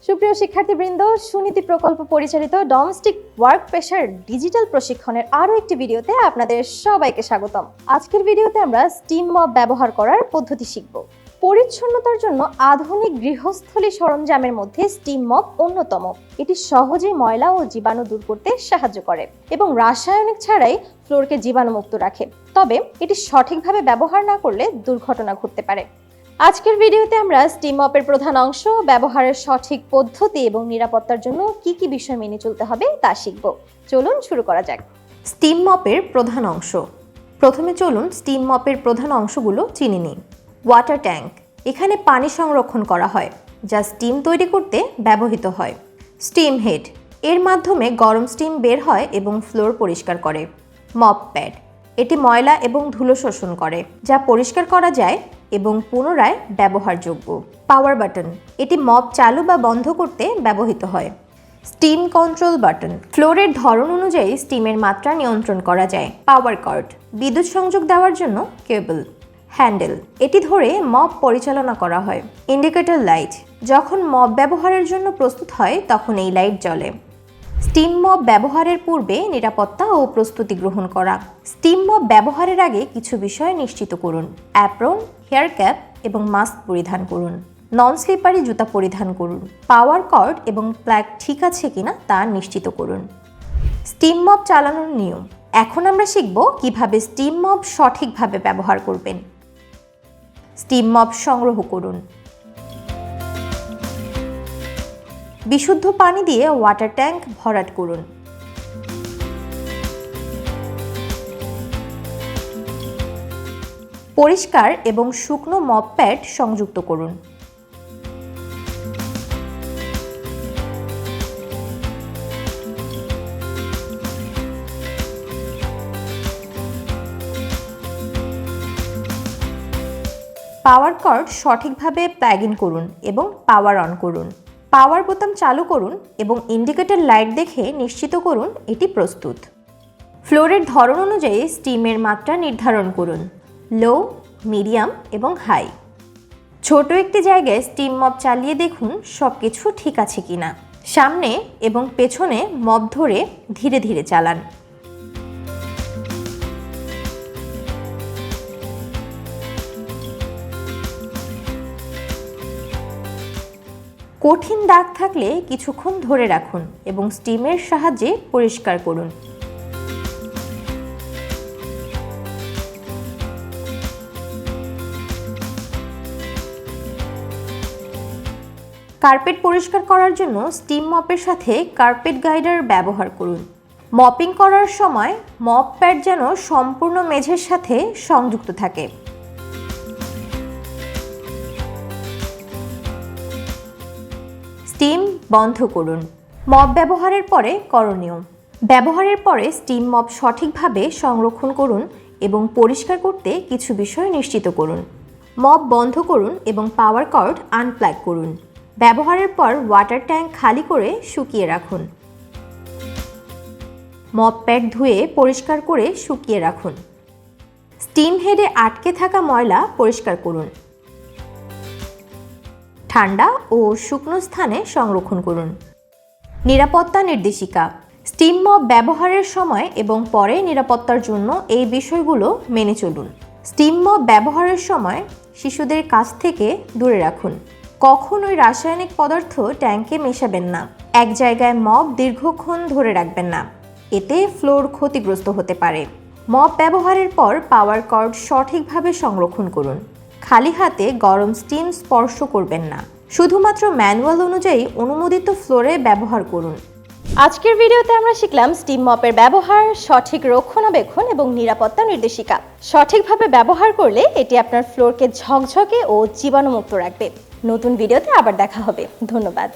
সুপ্রিয় শিক্ষার্থীবৃন্দ, সুনীতি প্রকল্প পরিচালিত ডোমেস্টিক ওয়ার্ক প্রেশার ডিজিটাল প্রশিক্ষণের আরও একটি ভিডিওতে আপনাদের সবাইকে স্বাগতম। আজকের ভিডিওতে আমরা স্টিম মপ ব্যবহার করার পদ্ধতি শিখব। পরিচ্ছন্নতার জন্য আধুনিক গৃহস্থলী সরঞ্জামের মধ্যে স্টিম মপ অন্যতম। এটি সহজেই ময়লা ও জীবাণু দূর করতে সাহায্য করে এবং রাসায়নিক ছাড়াই ফ্লোরকে জীবাণুমুক্ত রাখে। তবে এটি সঠিকভাবে ব্যবহার না করলে দুর্ঘটনা ঘটতে পারে। আজকের ভিডিওতে আমরা স্টিম মপের প্রধান অংশ, ব্যবহারের সঠিক পদ্ধতি এবং নিরাপত্তার জন্য কি কি বিষয় মেনে চলতে হবে তা শিখব। চলুন শুরু করা যাক। স্টিম মপের প্রধান অংশ। প্রথমে চলুন স্টিম মপের প্রধান অংশগুলো চিনে নিই। ওয়াটার ট্যাঙ্ক, এখানে পানি সংরক্ষণ করা হয় যা স্টিম তৈরি করতে ব্যবহৃত হয়। স্টিম হেড, এর মাধ্যমে গরম স্টিম বের হয় এবং ফ্লোর পরিষ্কার করে। মপ প্যাড, এটি ময়লা এবং ধুলো শোষণ করে যা পরিষ্কার করা যায় এবং পুনরায় ব্যবহারযোগ্য। পাওয়ার বাটন, এটি মপ চালু বা বন্ধ করতে ব্যবহৃত হয়। স্টিম কন্ট্রোল বাটন, ফ্লোরের ধরন অনুযায়ী স্টিমের মাত্রা নিয়ন্ত্রণ করা যায়। পাওয়ার কর্ড, বিদ্যুৎ সংযোগ দেওয়ার জন্য কেবল। হ্যান্ডেল, এটি ধরে মপ পরিচালনা করা হয়। ইন্ডিকেটর লাইট, যখন মপ ব্যবহারের জন্য প্রস্তুত হয় তখন এই লাইট জ্বলে। স্টিম মপ ব্যবহারের পূর্বে নিরাপত্তা ও প্রস্তুতি গ্রহণ করা। স্টিম মপ ব্যবহারের আগে কিছু বিষয় নিশ্চিত করুন। অ্যাপ্রন, হেয়ার ক্যাপ এবং মাস্ক পরিধান করুন। নন স্লিপারি জুতা পরিধান করুন। পাওয়ার কর্ড এবং প্লাগ ঠিক আছে কিনা তা নিশ্চিত করুন। স্টিম মপ চালানোর নিয়ম। এখন আমরা শিখব কিভাবে স্টিম মপ সঠিকভাবে ব্যবহার করবেন। স্টিম মপ সংগ্রহ করুন। বিশুদ্ধ পানি দিয়ে ওয়াটার ট্যাঙ্ক ভরাট করুন। পরিষ্কার এবং শুকনো মপ প্যাড সংযুক্ত করুন। পাওয়ার কর্ড সঠিকভাবে প্লাগ ইন করুন এবং পাওয়ার অন করুন। পাওয়ার বোতাম চালু করুন এবং ইন্ডিকেটর লাইট দেখে নিশ্চিত করুন এটি প্রস্তুত। ফ্লোরের ধরন অনুযায়ী স্টিমের মাত্রা নির্ধারণ করুন। লো, মিডিয়াম এবং হাই। ছোট একটি জায়গায় স্টিম মপ চালিয়ে দেখুন সবকিছু ঠিক আছে কিনা। সামনে এবং পেছনে মপ ধরে ধীরে ধীরে চালান। কঠিন দাগ থাকলে কিছুক্ষণ ধরে রাখুন এবং স্টিমের সাহায্যে পরিষ্কার করুন। কার্পেট পরিষ্কার করার জন্য স্টিম মপের সাথে কার্পেট গাইডার ব্যবহার করুন। মপিং করার সময় মপ প্যাড যেন সম্পূর্ণ মেঝের সাথে সংযুক্ত থাকে। স্টিম বন্ধ করুন। মপ ব্যবহারের পরে করণীয়। ব্যবহারের পরে স্টিম মপ সঠিকভাবে সংরক্ষণ করুন এবং পরিষ্কার করতে কিছু বিষয় নিশ্চিত করুন। মপ বন্ধ করুন এবং পাওয়ার কর্ড আনপ্লাগ করুন। ব্যবহারের পর ওয়াটার ট্যাঙ্ক খালি করে শুকিয়ে রাখুন। মপ প্যাড ধুয়ে পরিষ্কার করে শুকিয়ে রাখুন। স্টিম হেডে আটকে থাকা ময়লা পরিষ্কার করুন। ঠান্ডা ও শুকনো স্থানে সংরক্ষণ করুন। নিরাপত্তা নির্দেশিকা। স্টিম মপ ব্যবহারের সময় এবং পরে নিরাপত্তার জন্য এই বিষয়গুলো মেনে চলুন। স্টিম মপ ব্যবহারের সময় শিশুদের কাছ থেকে দূরে রাখুন। কখনোই রাসায়নিক পদার্থ ট্যাঙ্কে মেশাবেন না। এক জায়গায় মপ দীর্ঘক্ষণ ধরে রাখবেন না, এতে ফ্লোর ক্ষতিগ্রস্ত হতে পারে। মপ ব্যবহারের পর পাওয়ার কর্ড সঠিকভাবে সংরক্ষণ করুন। খালি হাতে গরম স্টিম স্পর্শ করবেন না। শুধুমাত্র ম্যানুয়াল অনুযায়ী অনুমোদিত ফ্লোরে ব্যবহার করুন। আজকের ভিডিওতে আমরা শিখলাম স্টিম মপের ব্যবহার, সঠিক রক্ষণাবেক্ষণ এবং নিরাপত্তা নির্দেশিকা। সঠিকভাবে ব্যবহার করলে এটি আপনার ফ্লোরকে ঝকঝকে ও জীবাণুমুক্ত রাখবে। নতুন ভিডিওতে আবার দেখা হবে। ধন্যবাদ।